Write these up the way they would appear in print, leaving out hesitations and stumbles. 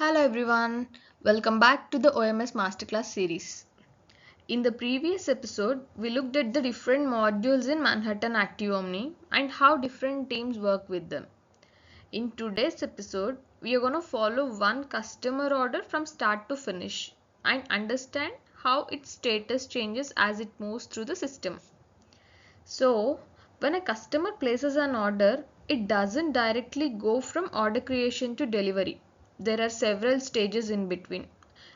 Hello everyone, welcome back to the OMS Masterclass series. In the previous episode, we looked at the different modules in Manhattan Active Omni and how different teams work with them. In today's episode, we are going to follow one customer order from start to finish and understand how its status changes as it moves through the system. So, when a customer places an order, it doesn't directly go from order creation to delivery. There are several stages in between,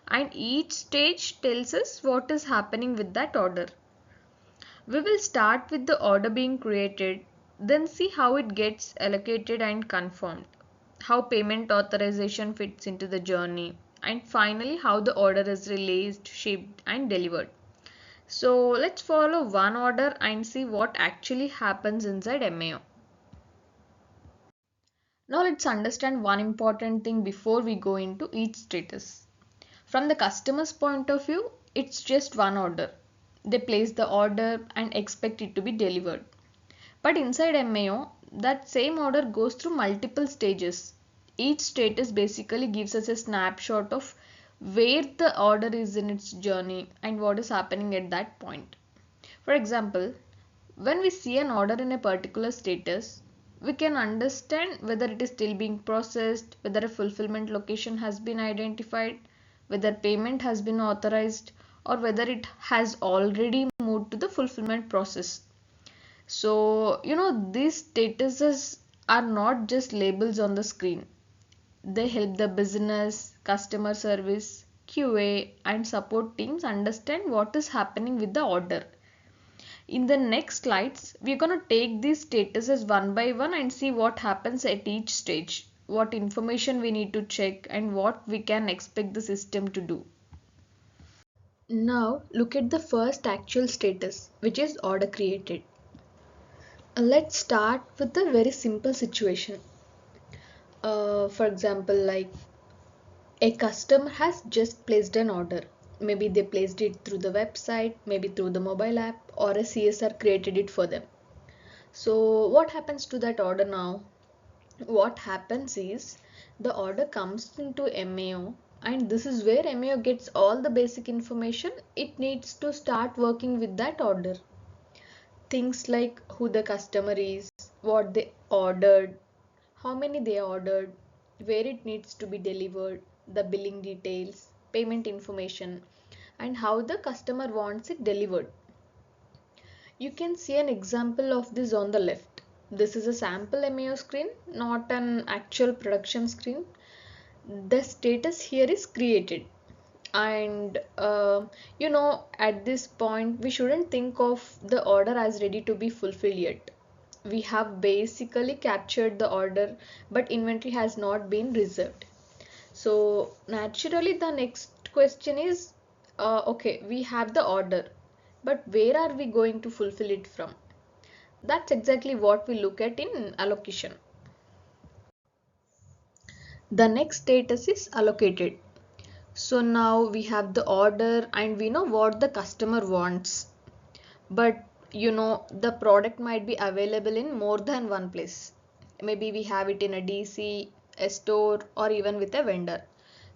and each stage tells us what is happening with that order. We will start with the order being created, then see how it gets allocated and confirmed, how payment authorization fits into the journey, and finally how the order is released, shipped, and delivered. So let's follow one order and see what actually happens inside MAO. Now let's understand one important thing before we go into each status. From the customer's point of view, it's just one order. They place the order and expect it to be delivered. But inside MAO, that same order goes through multiple stages. Each status basically gives us a snapshot of where the order is in its journey and what is happening at that point. For example, when we see an order in a particular status, we can understand whether it is still being processed, whether a fulfillment location has been identified, whether payment has been authorized, or whether it has already moved to the fulfillment process. So, these statuses are not just labels on the screen. They help the business, customer service, QA, and support teams understand what is happening with the order. In the next slides, we're going to take these statuses one by one and see what happens at each stage, what information we need to check, and what we can expect the system to do. Now, look at the first actual status, which is order created. Let's start with a very simple situation. For example, like a customer has just placed an order. Maybe they placed it through the website, maybe through the mobile app, or a CSR created it for them. So, what happens to that order now? What happens is the order comes into MAO, and this is where MAO gets all the basic information it needs to start working with that order. Things like who the customer is, what they ordered, how many they ordered, where it needs to be delivered, the billing details, payment information, and how the customer wants it delivered. You can see an example of this on the left. This is a sample MAO screen, not an actual production screen. The status here is created. And at this point, we shouldn't think of the order as ready to be fulfilled yet. We have basically captured the order, but inventory has not been reserved. So naturally, the next question is, okay, we have the order, but where are we going to fulfill it from? That's exactly what we look at in allocation. The next status is allocated. So now we have the order and we know what the customer wants. But the product might be available in more than one place. Maybe we have it in a DC, a store, or even with a vendor.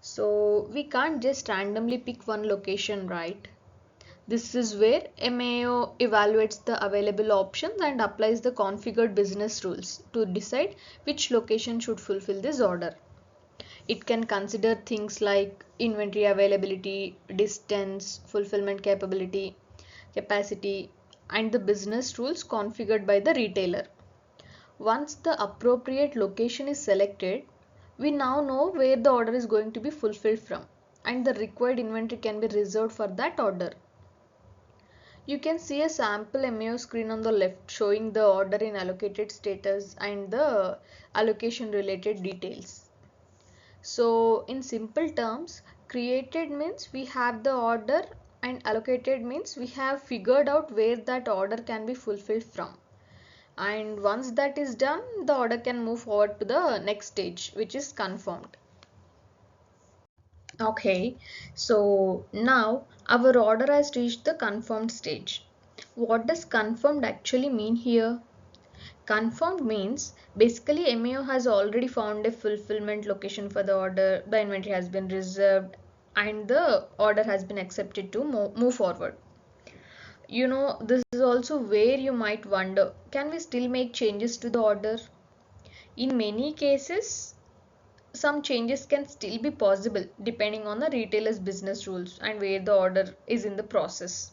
So we can't just randomly pick one location, right? This is where MAO evaluates the available options and applies the configured business rules to decide which location should fulfill this order. It can consider things like inventory availability, distance, fulfillment capacity, and the business rules configured by the retailer. Once the appropriate location is selected, we now know where the order is going to be fulfilled from, and the required inventory can be reserved for that order. You can see a sample MAO screen on the left showing the order in allocated status and the allocation related details. So in simple terms, created means we have the order and allocated means we have figured out where that order can be fulfilled from. And once that is done, the order can move forward to the next stage, which is confirmed. Okay, so now our order has reached the confirmed stage. What does confirmed actually mean here? Confirmed means basically MAO has already found a fulfillment location for the order, the inventory has been reserved, and the order has been accepted to move forward. This is also where you might wonder, can we still make changes to the order? In many cases, some changes can still be possible depending on the retailer's business rules and where the order is in the process.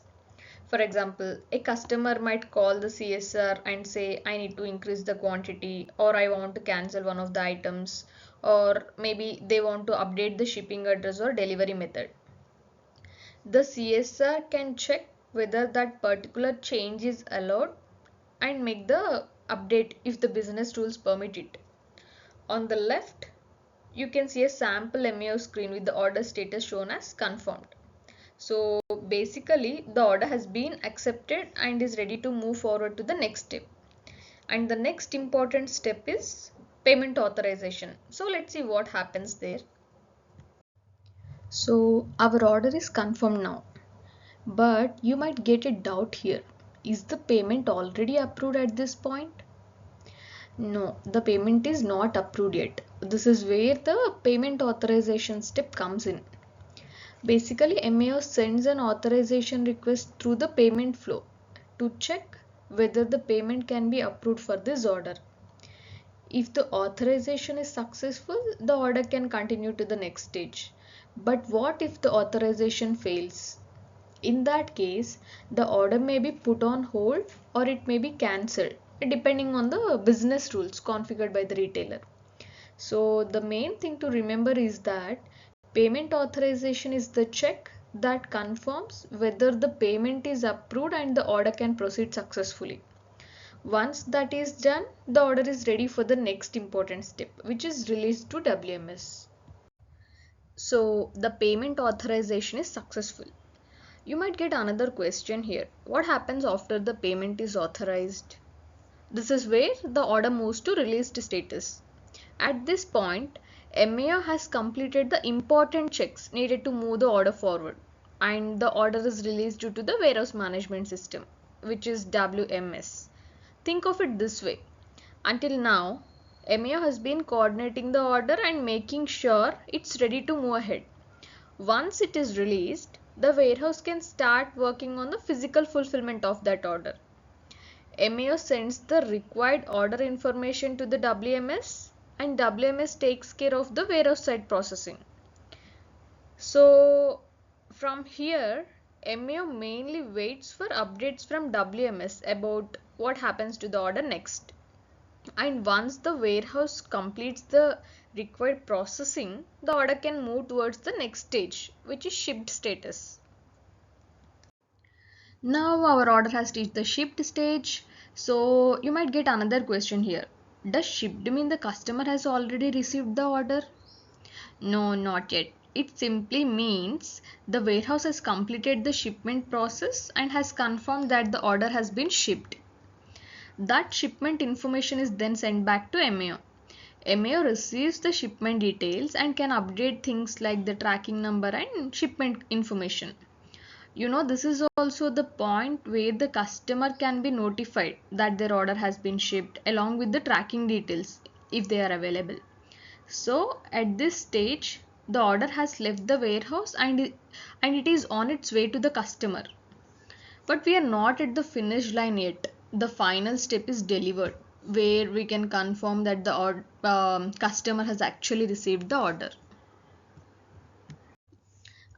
For example, a customer might call the CSR and say, I need to increase the quantity, or I want to cancel one of the items, or maybe they want to update the shipping address or delivery method. The CSR can check whether that particular change is allowed and make the update if the business rules permit it. On the left, you can see a sample MAO screen with the order status shown as confirmed. So basically the order has been accepted and is ready to move forward to the next step. And the next important step is payment authorization. So let's see what happens there. So our order is confirmed now. But you might get a doubt here. Is the payment already approved at this point? No, the payment is not approved yet. This is where the payment authorization step comes in. Basically, MAO sends an authorization request through the payment flow to check whether the payment can be approved for this order. If the authorization is successful, the order can continue to the next stage. But what if the authorization fails? In that case, the order may be put on hold or it may be cancelled depending on the business rules configured by the retailer. So the main thing to remember is that payment authorization is the check that confirms whether the payment is approved and the order can proceed successfully. Once that is done, the order is ready for the next important step, which is released to WMS. So the payment authorization is successful. You might get another question here. What happens after the payment is authorized? This is where the order moves to released status. At this point, MAO has completed the important checks needed to move the order forward, and the order is released due to the warehouse management system, which is WMS. Think of it this way. Until now, MAO has been coordinating the order and making sure it's ready to move ahead. Once it is released, the warehouse can start working on the physical fulfillment of that order. MAO sends the required order information to the WMS and WMS takes care of the warehouse side processing. So from here, MAO mainly waits for updates from WMS about what happens to the order next. And once the warehouse completes the required processing, the order can move towards the next stage, which is shipped status. Now our order has reached the shipped stage. So you might get another question here. Does shipped mean the customer has already received the order? No, not yet. It simply means the warehouse has completed the shipment process and has confirmed that the order has been shipped. That shipment information is then sent back to MAO. MAO receives the shipment details and can update things like the tracking number and shipment information. This is also the point where the customer can be notified that their order has been shipped along with the tracking details if they are available. So at this stage, the order has left the warehouse and it is on its way to the customer. But we are not at the finish line yet. The final step is delivered, where we can confirm that the customer has actually received the order.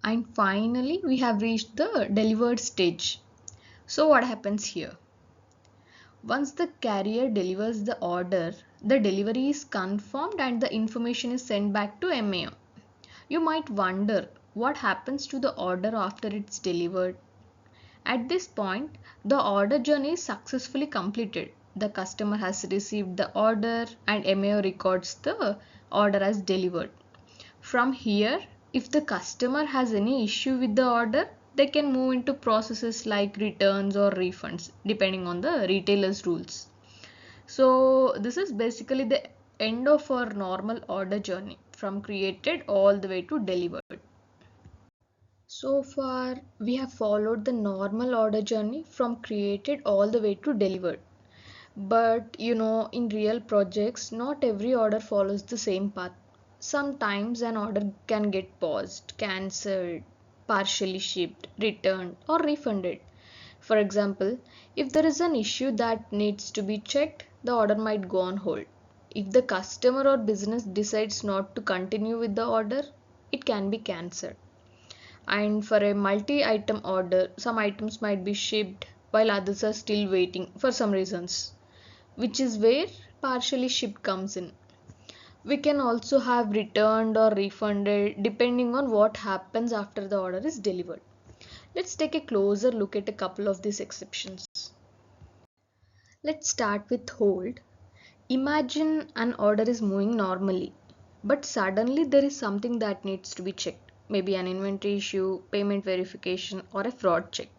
And finally, we have reached the delivered stage. So what happens here? Once the carrier delivers the order, the delivery is confirmed and the information is sent back to MAO. You might wonder what happens to the order after it's delivered. At this point, the order journey is successfully completed. The customer has received the order and MAO records the order as delivered. From here, if the customer has any issue with the order, they can move into processes like returns or refunds depending on the retailer's rules. So this is basically the end of our normal order journey from created all the way to delivered. So far, we have followed the normal order journey from created all the way to delivered. But in real projects, not every order follows the same path. Sometimes an order can get paused, cancelled, partially shipped, returned, or refunded. For example, if there is an issue that needs to be checked, the order might go on hold. If the customer or business decides not to continue with the order, it can be cancelled. And for a multi item order, some items might be shipped while others are still waiting for some reasons, which is where partially shipped comes in. We can also have returned or refunded depending on what happens after the order is delivered. Let's take a closer look at a couple of these exceptions. Let's start with hold. Imagine an order is moving normally, but suddenly there is something that needs to be checked, maybe an inventory issue, payment verification, or a fraud check.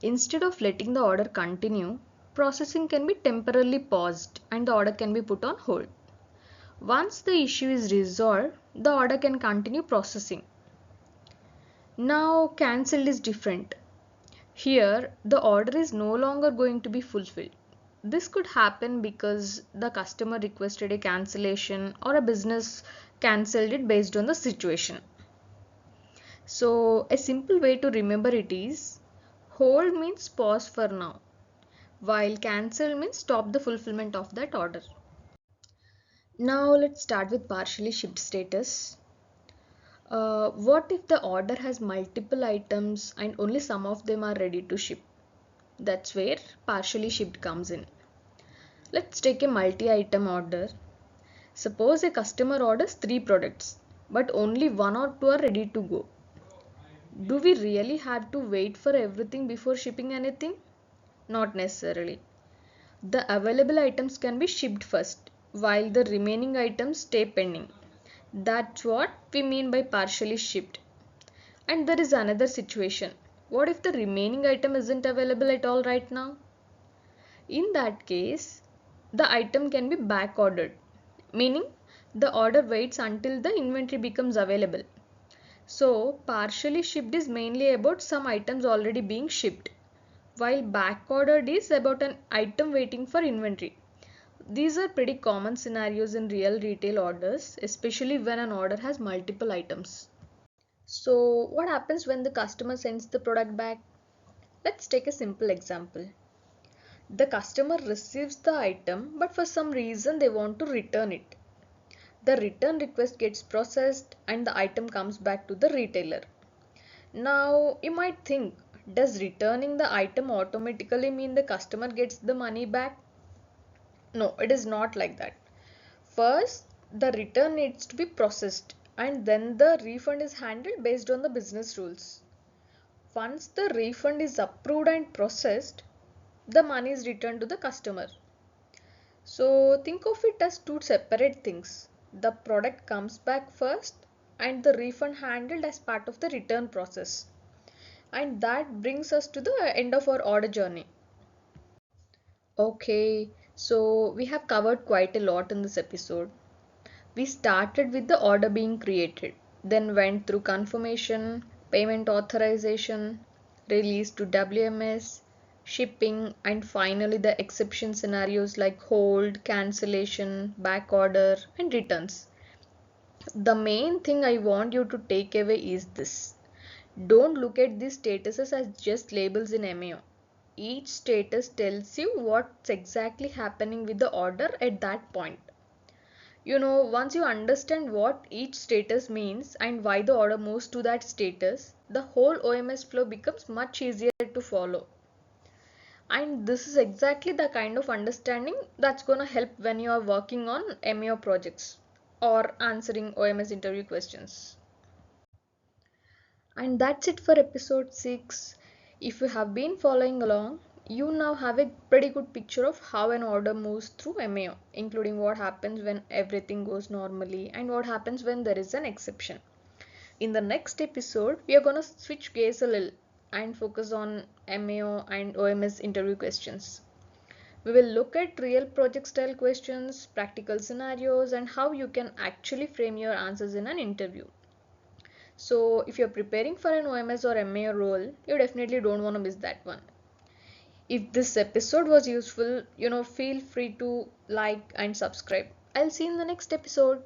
Instead of letting the order continue, processing can be temporarily paused and the order can be put on hold. Once the issue is resolved, the order can continue processing. Now, cancelled is different. Here, the order is no longer going to be fulfilled. This could happen because the customer requested a cancellation or a business cancelled it based on the situation. So, a simple way to remember it is hold means pause for now, while cancel means stop the fulfillment of that order. Now, let's start with partially shipped status. What if the order has multiple items and only some of them are ready to ship? That's where partially shipped comes in. Let's take a multi-item order. Suppose a customer orders 3 products, but only 1 or 2 are ready to go. Do we really have to wait for everything before shipping anything? Not necessarily. The available items can be shipped first, while the remaining items stay pending. That's what we mean by partially shipped. And there is another situation. What if the remaining item isn't available at all right now? In that case, the item can be back ordered, meaning the order waits until the inventory becomes available. So, partially shipped is mainly about some items already being shipped, while back ordered is about an item waiting for inventory. These are pretty common scenarios in real retail orders, especially when an order has multiple items. So, what happens when the customer sends the product back? Let's take a simple example. The customer receives the item, but for some reason they want to return it. The return request gets processed and the item comes back to the retailer. Now, you might think, does returning the item automatically mean the customer gets the money back? No, it is not like that. First, the return needs to be processed and then the refund is handled based on the business rules. Once the refund is approved and processed, the money is returned to the customer. So think of it as two separate things. The product comes back first and the refund handled as part of the return process. And that brings us to the end of our order journey. Okay, so we have covered quite a lot in this episode. We started with the order being created, then went through confirmation, payment authorization, release to WMS, shipping, and finally the exception scenarios like hold, cancellation, back order, and returns. The main thing I want you to take away is this. Don't look at these statuses as just labels in MAO. Each status tells you what's exactly happening with the order at that point. Once you understand what each status means and why the order moves to that status, the whole OMS flow becomes much easier to follow. And this is exactly the kind of understanding that's going to help when you are working on MAO projects or answering OMS interview questions. And that's it for episode 6. If you have been following along, you now have a pretty good picture of how an order moves through MAO, including what happens when everything goes normally and what happens when there is an exception. In the next episode, we are going to switch gears a little and focus on MAO and OMS interview questions. We will look at real project style questions, practical scenarios, and how you can actually frame your answers in an interview. So, if you're preparing for an OMS or MAO role, you definitely don't want to miss that one. If this episode was useful, feel free to like and subscribe. I'll see you in the next episode.